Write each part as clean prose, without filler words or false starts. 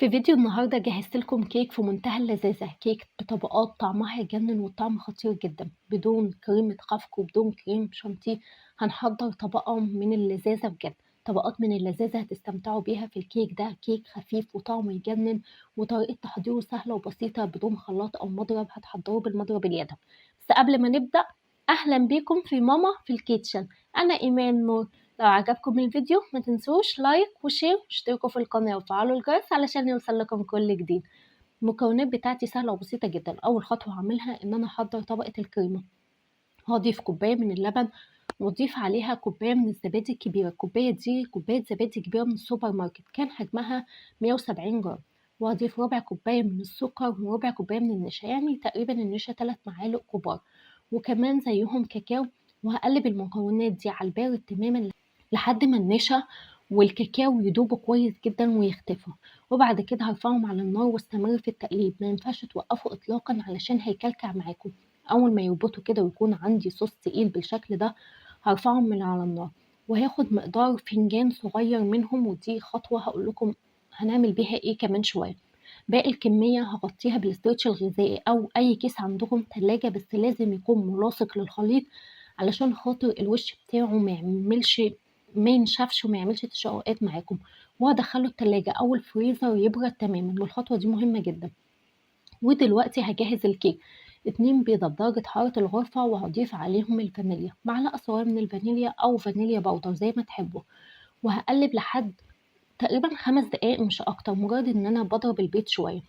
في فيديو النهاردة جهزت لكم كيك في منتهى اللذاذة. كيك بطبقات طعمها يجنن والطعم خطير جدا بدون كريمة خفق وبدون كريم شانتيه. هنحضر طبقة من اللذاذة بجد، طبقات من اللذاذة هتستمتعوا بيها في الكيك ده. كيك خفيف وطعمه يجنن وطريقة تحضيره سهلة وبسيطة بدون خلاط أو مضرب، هتحضروه بالمضرب اليدوي. بس قبل ما نبدأ، أهلا بيكم في ماما في الكيتشن. أنا إيمان نور. لو عجبكم الفيديو ما تنسوش لايك وشير واشتركوا في القناة وفعلوا الجرس علشان يوصل لكم كل جديد. المكونات بتاعتي سهلة وبسيطة جدا. أول خطوة هعملها إن أنا أحضر طبقة الكريمة. هضيف كوباية من اللبن واضيف عليها كوباية من الزبادي الكبيرة. الكوباية دي كوباية زبادي كبيرة من السوبر ماركت، كان حجمها 170 جرام. وهضيف ربع كوباية من السكر وربع كوباية من النشا، يعني تقريبا النشا 3 معالق كبار، وكمان زيهم كاكاو. وهقلب المكونات دي على البارد تماما لحد ما النشا والكاكاو يدوبوا كويس جدا ويختفوا. وبعد كده هرفعهم على النار واستمر في التقليب، ما ينفعش توقفوا اطلاقا علشان هيكلكع معاكم. اول ما يربطوا كده ويكون عندي صوص تقيل بالشكل ده هرفعهم من على النار، وهاخد مقدار فنجان صغير منهم، ودي خطوة هقول لكم هنعمل بيها ايه كمان شوية. باقي الكمية هغطيها بالاسترتش الغذائي أو أي كيس عندكم تلاجة، بس لازم يكون ملاصق للخليط علشان خاطر الوش بتاعه ما ينشفش وما يعملش تشققات معاكم. وهدخله التلاجة أو الفريزر يبرد تماما، والخطوة دي مهمة جدا. ودلوقتي هجهز الكيك. 2 بيضة بدرجة حرارة الغرفة، وهضيف عليهم الفانيليا، معلقة صغيرة من الفانيليا أو فانيليا باودر زي ما تحبوا. وهقلب لحد تقريبا 5 دقايق مش أكتر، مجرد إن أنا بضرب البيض شوية.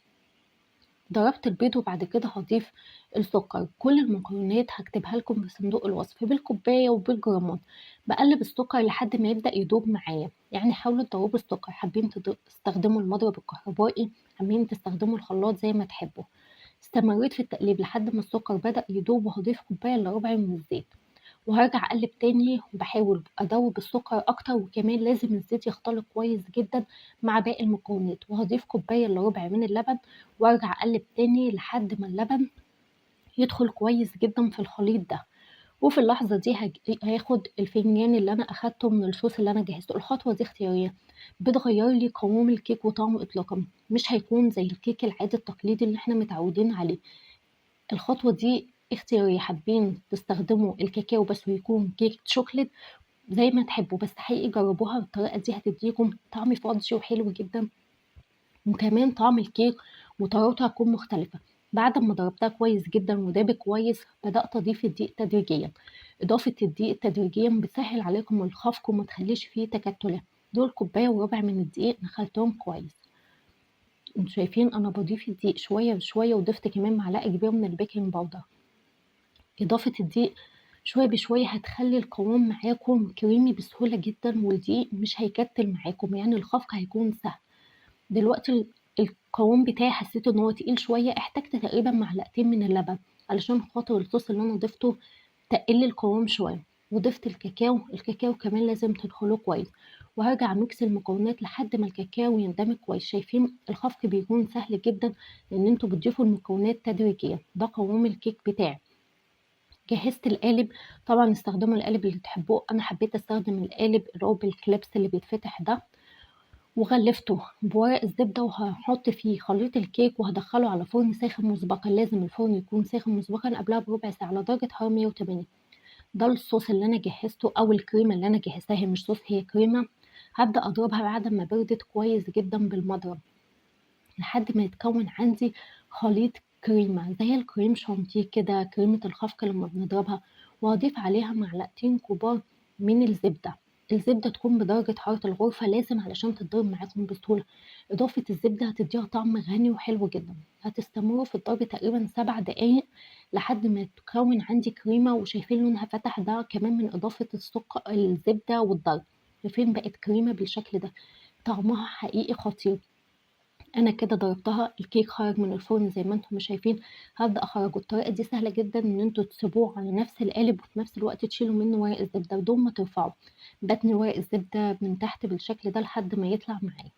ضربت البيض وبعد كده هضيف السكر. كل المكونات هكتبها لكم في صندوق الوصف بالكوباية وبالجرامات. بقلب السكر لحد ما يبدأ يدوب معايا، يعني حاولوا تدوبوا السكر. حابين تستخدموا المضرب الكهربائي، حابين تستخدموا الخلاط زي ما تحبوا. استمريت في التقليب لحد ما السكر بدأ يدوب، وهضيف كوباية إلا ربع من الزيت. وهارجع أقلب تاني وباحاول أدوب السكر أكتر، وكمان لازم الزيت يختلط كويس جدًا مع باقي المكونات. وهاضيف كوباية إلا ربع من اللبن، وأرجع أقلب تاني لحد ما اللبن يدخل كويس جدًا في الخليط ده. وفي اللحظة دي هاخد الفنجان اللي أنا أخدته من الصوص اللي أنا جهزته. الخطوة دي اختيارية، بتغير لي قوام الكيك وطعمه إطلاقًا، مش هيكون زي الكيك العادي التقليدي اللي إحنا متعودين عليه. الخطوة دي اختيارية، حابين تستخدموا الكاكاو بس ويكون كيك شوكليت زي ما تحبوا، بس حقيقي جربوها بالطريقة دي هتديكم طعم فانسي وحلو جدا، وكمان طعم الكيك وطراوته هتكون مختلفة. بعد ما ضربتها كويس جدا وداب كويس بدأت أضيف الدقيق تدريجيا. إضافة الدقيق تدريجيا بتسهل عليكم الخفق وما تخليش فيه تكتلات. دول كوباية وربع من الدقيق نخلتهم كويس. انتوا شايفين أنا بضيف الدقيق شوية بشوية، وضفت كمان معلقة كبيرة من البيكنج باودر. إضافة الدقيق شوية بشوية هتخلي القوام معاكم كريمي بسهولة جدا، والدقيق مش هيكتل معاكم، يعني الخفق هيكون سهل. دلوقتي القوام بتاعي حسيت ان هو تقيل شوية، احتجت تقريبا معلقتين من اللبن علشان خاطر الصوص اللي انا ضفته تقل القوام شوية. وضفت الكاكاو كمان لازم تدخله كويس. وهرجع ميكس المكونات لحد ما الكاكاو يندمج كويس. شايفين الخفق بيكون سهل جدا لان انتوا بتضيفوا المكونات تدريجيا. ده قوام الكيك بتاعي. جهزت القالب، طبعا استخدموا القالب اللي تحبوه. انا حبيت استخدم القالب اللي هو بالكليبس اللي بيتفتح ده. وغلفته بورق الزبدة وهحط فيه خليط الكيك وهدخله على فرن ساخن مسبقا. لازم الفرن يكون ساخن مسبقا قبلها بربع ساعة على درجة حرارة 180. ده الصوص اللي انا جهزته او الكريمة اللي انا جهزتها، هي مش صوص هي كريمة. هبدأ اضربها بعد ما بردت كويس جدا بالمضرب لحد ما يتكون عندي خليط كريمة زي الكريم شانتيه كده، كريمة الخفق لما بنضربها. وهضيف عليها معلقتين كبار من الزبدة. الزبدة تكون بدرجة حرارة الغرفة لازم علشان تتضرب معاكم بسهولة. إضافة الزبدة هتديها طعم غني وحلو جدا. هتستمروا في الضرب تقريبا 7 دقايق لحد ما تكون عندي كريمة. وشايفين لونها فتح ده كمان من إضافة السكر الزبدة والضرب. شايفين بقت كريمة بالشكل ده، طعمها حقيقي خطير. أنا كده ضربتها، الكيك خرج من الفرن زي ما انتم شايفين. هبدأ أخرجه. الطريقة دي سهلة جدا إن انتوا تسيبوه على نفس القالب وفي نفس الوقت تشيلوا منه ورق الزبدة بدون ما ترفعوا. بتني ورق الزبدة من تحت بالشكل ده لحد ما يطلع معايا.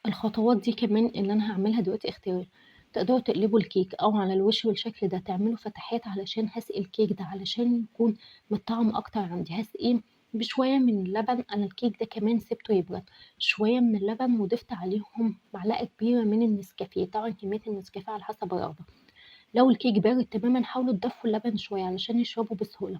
الخطوات دي كمان اللي أنا هعملها دلوقتي اختياري. تقدروا تقلبوا الكيك أو على الوش بالشكل ده، تعملوا فتحات علشان هسقي الكيك ده علشان يكون متطعم أكتر عندي. هسقيه بشوية من اللبن. أنا الكيك ده كمان سِبته يبرد، شوية من اللبن وضِفت عليهم معلقة كبيرة من النسكافيه، طبعًا كمية النسكافيه على حسب الرغبة. لو الكيك بارد تمامًا حاولوا تدفّوا اللبن شوية علشان يشربوا بسهولة.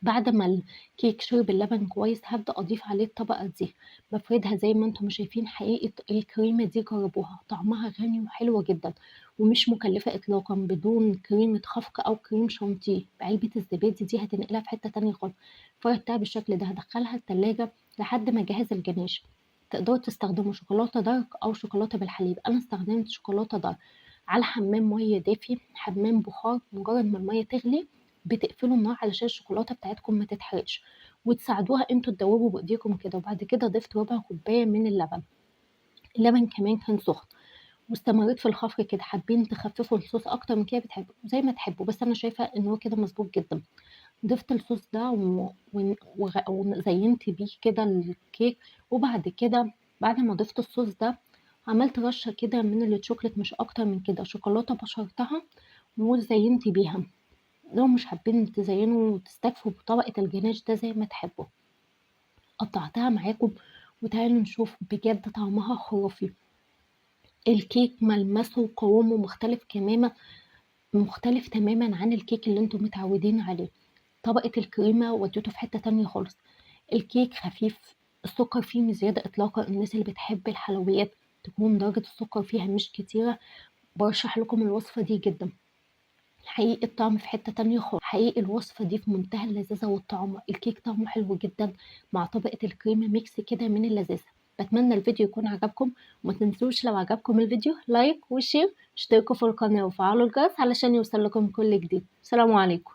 بعد ما الكيك شرب اللبن كويس هابدأ أضيف عليه الطبقة دي، بافردها زي ما انتم شايفين. حقيقة الكريمة دي جربوها، طعمها غني وحلوة جدا ومش مكلفة إطلاقا، بدون كريمة خفق أو كريم شانتيه. علبة الزبادي دي هتنقلها في حتة تانية خالص. فردتها بالشكل ده، هدخلها التلاجة لحد ما أجهز الجناش. تقدروا تستخدموا شوكولاتة دارك أو شوكولاتة بالحليب. أنا استخدمت شوكولاتة دارك. على حمام مية دافي، حمام بخار، مجرد ما المية تغلي بتقفلوا النار علشان الشوكولاتة بتاعتكم ما تتحرقش، وتساعدوها انتوا تدوبوا بايديكم كده. وبعد كده ضفت ربع كوباية من اللبن. اللبن كمان كان سخن، واستمريت في الخفق كده. حابين تخففوا الصوص اكتر من كده بتحبوا زي ما تحبوا، بس انا شايفة ان هو كده مظبوط جدا. ضفت الصوص ده وزينت بيه كده الكيك. وبعد كده بعد ما ضفت الصوص ده عملت رشة كده من الشوكولات، مش اكتر من كده، شوكولاتة بشرتها وزينت بيها. لو مش حابين تزينوا وتستكفوا بطبقة الجناش ده زي ما تحبوا. قطعتها معاكم وتعالوا نشوف بجد طعمها خرافي. الكيك ملمسه وقوامه مختلف تماما عن الكيك اللي انتم متعودين عليه. طبقة الكريمة وديته في حتة تانية خالص. الكيك خفيف، السكر فيه مش زيادة إطلاقا. الناس اللي بتحب الحلويات تكون درجة السكر فيها مش كتيرة، برشح لكم الوصفة دي جدا. حقيقي الطعم في حتة تانية خالص. حقيقي الوصفة دي في منتهى اللذاذة والطعم. الكيك طعمه حلو جدا مع طبقة الكريمة، ميكس كده من اللذاذة. بتمنى الفيديو يكون عجبكم، وما تنسوش لو عجبكم الفيديو لايك وشير، اشتركوا في القناة وفعلوا الجرس علشان يوصل لكم كل جديد. سلام عليكم.